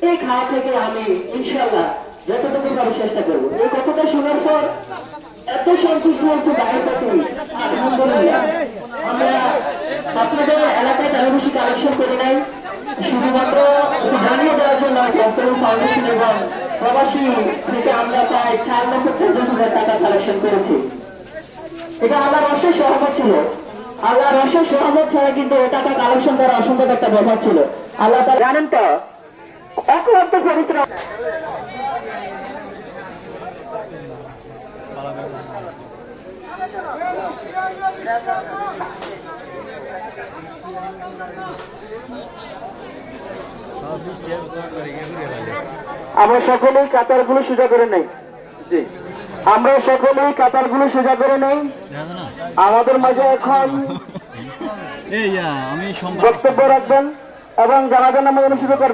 এই খাওয়া থেকে আমি ইনশাল্লাহ যতটুকু পারি চেষ্টা করবো। এই কথাটা শোনার পর এত সন্তুষ্ট হচ্ছে বাইরের প্রতি, আলহামদুলিল্লাহ। আমরা আপনাদের এলাকায় তেমন বেশি কালেকশন করি নাই, শুধুমাত্র জানিয়ে দেওয়ার জন্য ফাউন্ডেশন এবং প্রবাসী থেকে আমরা প্রায় 4,50,000 টাকা কালেকশন করেছি। এটা আল্লাহর অশেষ রহমত ছিল। আল্লাহর অশেষ রহমত ছাড়া কিন্তু এ টাকা কালেকশন করা অসম্ভব একটা ব্যাপার ছিল। আল্লাহ তাআলা জানেন তো, অক্লান্ত পরিশ্রম। আমরা সকলেই কাতারগুলো সোজা করে নেই। জি, আমরা সকলেই কাতারগুলো সোজা করে নেই। আমাদের মাঝে এখন বক্তব্য রাখবেন এবং জানাজার নামে অনুষ্ঠিত করবেন।